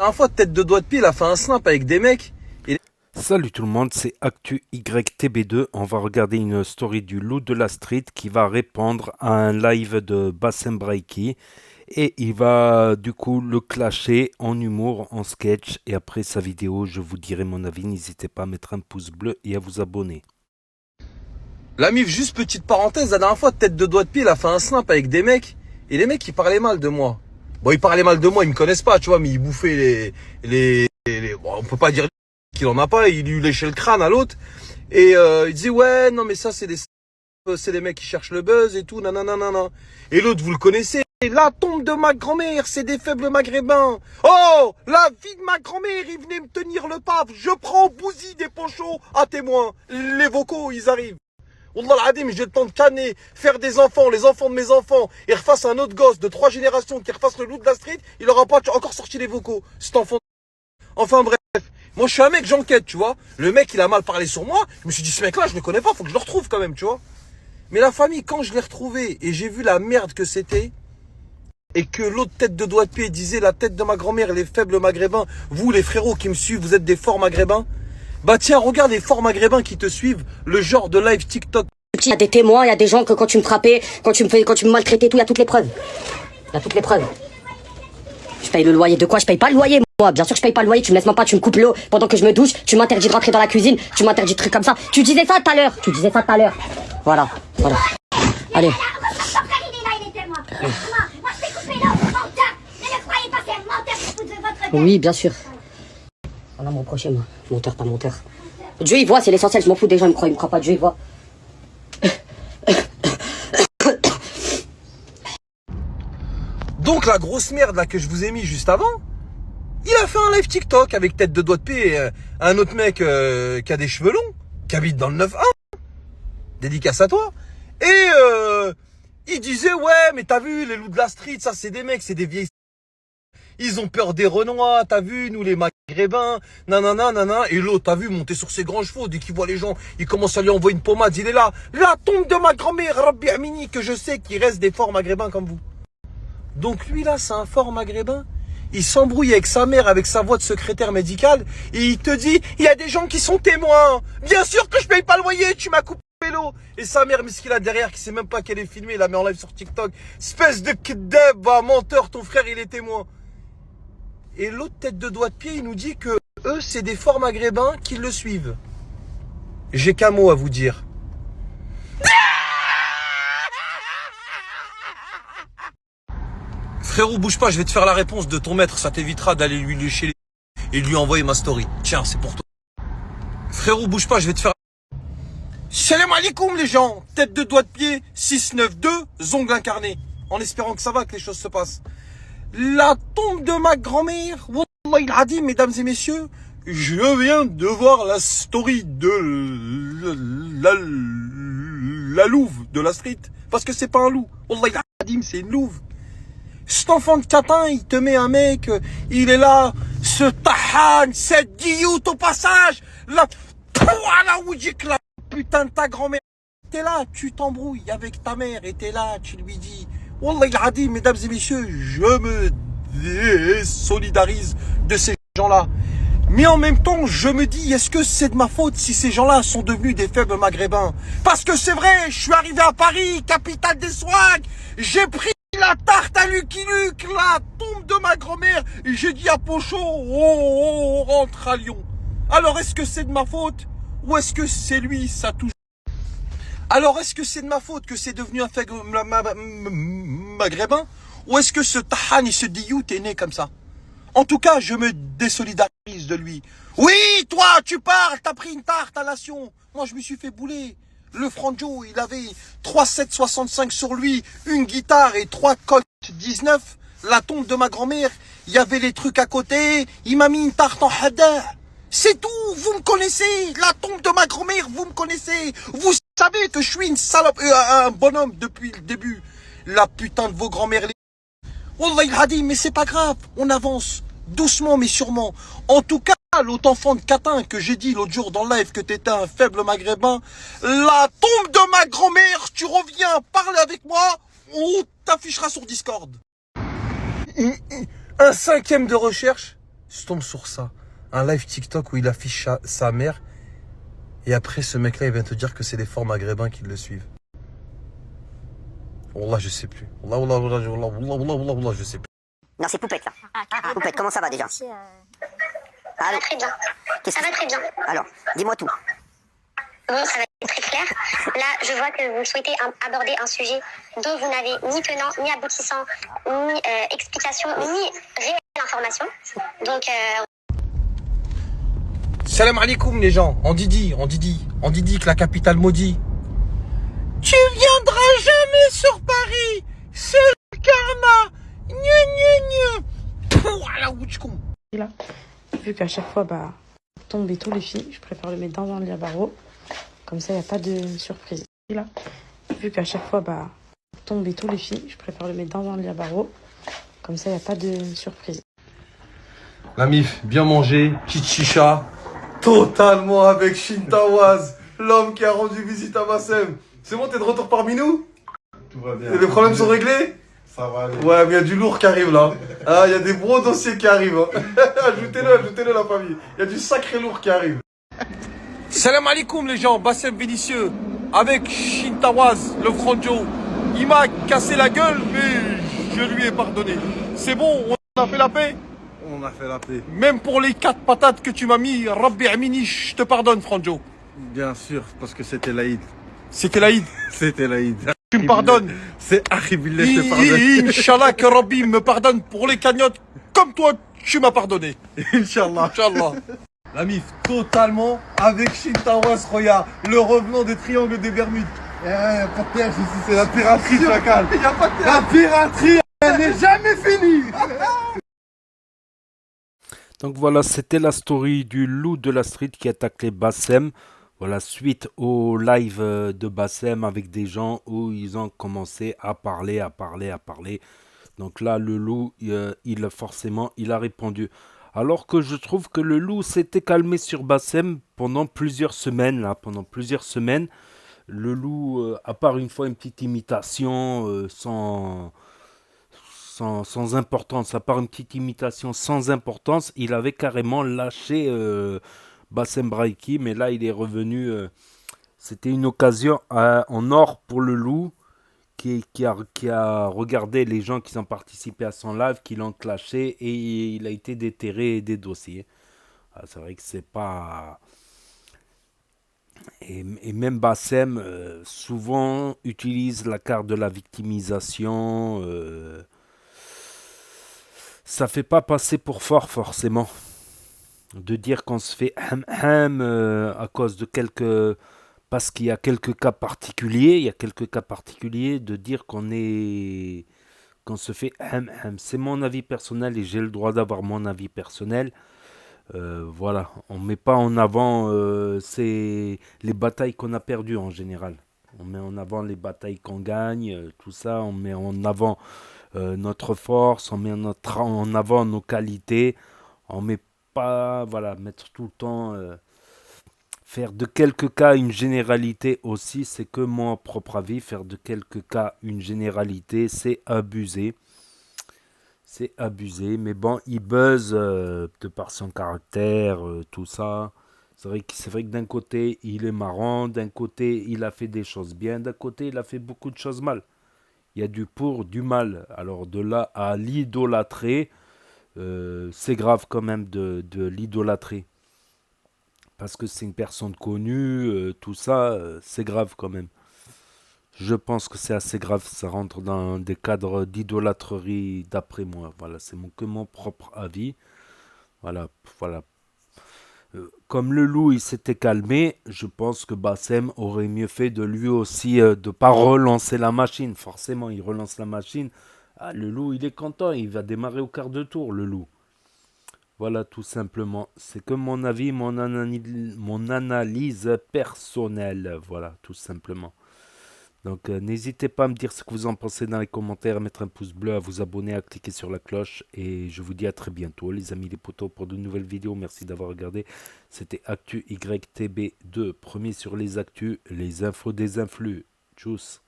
dernière fois, tête de doigt de pied, il a fait un snap avec des mecs. Salut tout le monde, c'est Actu YTB2. On va regarder une story du loup de la street qui va répondre à un live de Bassem Braiki et il va du coup le clasher en humour, en sketch, et après sa vidéo, je vous dirai mon avis. N'hésitez pas à mettre un pouce bleu et à vous abonner. La mif, juste petite parenthèse, la dernière fois, tête de doigt de pied, il a fait un snap avec des mecs. Et les mecs, ils parlaient mal de moi. Bon, ils parlaient mal de moi, ils me connaissent pas, tu vois, mais ils bouffaient bon, on peut pas dire qu'il en a pas, il lui léchait le crâne à l'autre. Et il disait, ouais, non, mais ça, c'est des mecs qui cherchent le buzz et tout, nanana. Et l'autre, vous le connaissez. La tombe de ma grand-mère, c'est des faibles maghrébins. Oh, la vie de ma grand-mère, il venait me tenir le pape. Je prends Bouzy des Ponchos à témoin. Les vocaux, ils arrivent. Wallah al-Adim, j'ai le temps de canner, faire des enfants, les enfants de mes enfants, et refasse un autre gosse de 3 générations qui refasse le loup de la street, il aura pas encore sorti les vocaux, cet enfant. Enfin bref, moi je suis un mec, j'enquête, tu vois. Le mec, il a mal parlé sur moi, je me suis dit, ce mec-là, je le connais pas, faut que je le retrouve quand même, tu vois. Mais la famille, quand je l'ai retrouvé, et j'ai vu la merde que c'était, et que l'autre tête de doigt de pied disait, la tête de ma grand-mère, les faibles maghrébins, vous les frérots qui me suivent, vous êtes des forts maghrébins. Bah tiens, regarde les forts maghrébins qui te suivent, le genre de live TikTok. Il y a des témoins, il y a des gens que quand tu me frappais, quand tu me maltraitais, tout, il y a toutes les preuves. Il y a toutes les preuves. Je paye le loyer de quoi? Je paye pas le loyer, moi. Bien sûr que je paye pas le loyer, tu me laisses même pas, tu me coupes l'eau pendant que je me douche, tu m'interdis de rentrer dans la cuisine, tu m'interdis de trucs comme ça. Tu disais ça tout à l'heure, Voilà. Allez. Oui, bien sûr. Voilà, me reprocher, moi. Menteur, pas menteur. Dieu, il voit, c'est l'essentiel, je m'en fous des gens, il me croit pas, Dieu, il voit. Donc la grosse merde là que je vous ai mis juste avant, il a fait un live TikTok avec tête de doigt de pied, un autre mec qui a des cheveux longs, qui habite dans le 9-1, dédicace à toi, et il disait ouais mais t'as vu les loups de la street, ça c'est des mecs, c'est des vieilles, ils ont peur des Renois, t'as vu nous les maghrébins, nanana, et l'autre t'as vu monter sur ses grands chevaux, dès qu'il voit les gens, il commence à lui envoyer une pommade, il est là, la tombe de ma grand-mère, Rabbi Amini, que je sais qu'il reste des forts maghrébins comme vous. Donc lui là, c'est un fort maghrébin. Il s'embrouille avec sa mère, avec sa voix de secrétaire médicale, et il te dit, il y a des gens qui sont témoins. Bien sûr que je paye pas le loyer, tu m'as coupé l'eau. Et sa mère, mais ce qu'il a derrière, qui sait même pas qu'elle est filmée, il la met en live sur TikTok. Espèce de kidab, menteur, ton frère, il est témoin. Et l'autre tête de doigt de pied, il nous dit que eux, c'est des forts maghrébins qui le suivent. J'ai qu'un mot à vous dire. Frérot, bouge pas, je vais te faire la réponse de ton maître, ça t'évitera d'aller lui lécher les... et lui envoyer ma story. Tiens, c'est pour toi. Frérot, bouge pas, je vais te faire... Salam alaikum les gens, tête de doigt de pied, 692, ongles incarnés. En espérant que ça va, que les choses se passent. La tombe de ma grand-mère, Wallah il a dit, mesdames et messieurs, je viens de voir la story de la louve de la street. Parce que c'est pas un loup. Wallah il a dit, c'est une louve. Cet enfant de catin, il te met un mec, il est là, ce tahan, cette guilloute au passage, la oudjik, la putain de ta grand-mère. T'es là, tu t'embrouilles avec ta mère et t'es là, tu lui dis, Wallah il a dit, mesdames et messieurs, je me désolidarise de ces gens-là. Mais en même temps, je me dis, est-ce que c'est de ma faute si ces gens-là sont devenus des faibles maghrébins? Parce que c'est vrai, je suis arrivé à Paris, capitale des swags, j'ai pris la tarte à Lucky Luke, la tombe de ma grand-mère, et j'ai dit à Pocho, on rentre à Lyon. Alors est-ce que c'est de ma faute? Ou est-ce que c'est lui, ça touche? Alors est-ce que c'est de ma faute que c'est devenu un faible maghrébin? Ou est-ce que ce tahan, il se dit you, t'es né comme ça? En tout cas, je me désolidarise de lui. Oui, toi, tu parles, t'as pris une tarte à Nation. Moi, je me suis fait bouler. Le Franjo, il avait 3,765 sur lui, une guitare et 3 cotes 19. La tombe de ma grand-mère, il y avait les trucs à côté. Il m'a mis une tarte en hada. C'est tout, vous me connaissez. La tombe de ma grand-mère, vous me connaissez. Vous savez que je suis une salope, un bonhomme depuis le début. La putain de vos grand-mères. Wallah il a dit, mais c'est pas grave, on avance, doucement mais sûrement. En tout cas, l'autre enfant de catin que j'ai dit l'autre jour dans le live que t'étais un faible maghrébin, la tombe de ma grand-mère, tu reviens parler avec moi, on t'affichera sur Discord. Un cinquième de recherche, Je tombe sur ça. Un live TikTok où il affiche sa mère. Et après, ce mec-là, il vient te dire que c'est les forts maghrébins qui le suivent. Wallah, je sais plus. Wallah, je sais plus. Non, c'est Poupette là. Poupette, comment ça va déjà? Ça Allô? va très bien. Qu'est-ce Ça que- va très bien. Alors, dis-moi tout. Bon, ça va être très clair. Là, je vois que vous souhaitez aborder un sujet dont vous n'avez ni tenant, ni aboutissant, ni explication, ni réelle information. Donc, Salam alaikum les gens. On dit que la capitale maudit. Tu viendras jamais sur Paris. C'est le karma. Voilà où tu comptes. Là, vu qu'à chaque fois, tomber tous les filles, je préfère le mettre dans un lit à barreaux. Comme ça, il n'y a pas de surprise. Là, vu qu'à chaque fois, tomber tous les filles, je préfère le mettre dans un lit à barreaux. Comme ça, il n'y a pas de surprise. La mif, bien mangé, petite chicha, totalement avec Shintawaz, l'homme qui a rendu visite à Bassem. C'est bon, t'es de retour parmi nous? Tout va bien. Et les problèmes sont réglés? Ça va aller. Ouais, mais il y a du lourd qui arrive là. Ah, il y a des gros dossiers qui arrivent. Hein. ajoutez-le la famille. Il y a du sacré lourd qui arrive. Salam alaikum les gens, Bassem Vénitieux, avec Shintawaz, le Franjo. Il m'a cassé la gueule, mais je lui ai pardonné. C'est bon, on a fait la paix? On a fait la paix. Même pour les 4 patates que tu m'as mis, Rabbi Amini, je te pardonne, Franjo. Bien sûr, parce que c'était l'Aïd. C'était l'Aïd. C'était l'Aïd. Tu me pardonnes. C'est Aribillah, je te pardonne. Inch'Allah que Rabbi me pardonne pour les cagnottes comme toi, tu m'as pardonné. Inch'Allah. Inch'Allah. La mif, totalement avec Shintawaz Roya, le revenant des triangles des Bermudes. Eh, y a pas de piège ici, c'est la piraterie, chacal. Il n'y a pas de La piraterie, elle n'est jamais finie. Donc voilà, c'était la story du loup de la street qui attaque les Bassem. Voilà, suite au live de Bassem avec des gens où ils ont commencé à parler. Donc là, le loup, il a répondu. Alors que je trouve que le loup s'était calmé sur Bassem pendant plusieurs semaines. Le loup, à part une fois une petite imitation sans importance, il avait carrément lâché Bassem Braiki, mais là il est revenu. C'était une occasion en or pour le loup qui a regardé les gens qui ont participé à son live, qui l'ont clashé et il a été déterré des dossiers. Ah, c'est vrai que c'est pas. Et même Bassem souvent utilise la carte de la victimisation. Ça fait pas passer pour fort forcément de dire qu'on se fait à cause de quelques. Parce qu'il y a quelques cas particuliers, de dire qu'on se fait C'est mon avis personnel et j'ai le droit d'avoir mon avis personnel. Voilà, on met pas en avant les batailles qu'on a perdues en général. On met en avant les batailles qu'on gagne, tout ça. On met en avant notre force, on met en avant nos qualités. On met pas, voilà, mettre tout le temps... Faire de quelques cas une généralité aussi, c'est que mon propre avis. Faire de quelques cas une généralité, c'est abusé. C'est abusé, mais bon, il buzz de par son caractère, tout ça. C'est vrai que d'un côté, il est marrant, d'un côté, il a fait des choses bien, d'un côté, il a fait beaucoup de choses mal. Il y a du pour, du mal. Alors de là à l'idolâtrer, c'est grave quand même de l'idolâtrer. Parce que c'est une personne connue, tout ça, c'est grave quand même. Je pense que c'est assez grave, ça rentre dans des cadres d'idolâtrerie d'après moi. Voilà, c'est que mon propre avis. Voilà. Comme le loup il s'était calmé, je pense que Bassem aurait mieux fait de lui aussi de pas relancer la machine. Forcément, il relance la machine. Ah, le loup, il est content, il va démarrer au quart de tour, le loup. Voilà, tout simplement. C'est que mon avis, mon analyse personnelle. Voilà, tout simplement. Donc, n'hésitez pas à me dire ce que vous en pensez dans les commentaires, à mettre un pouce bleu, à vous abonner, à cliquer sur la cloche. Et je vous dis à très bientôt, les amis, les potos, pour de nouvelles vidéos. Merci d'avoir regardé. C'était Actu YTB2, premier sur les actus, les infos des influx. Tchuss.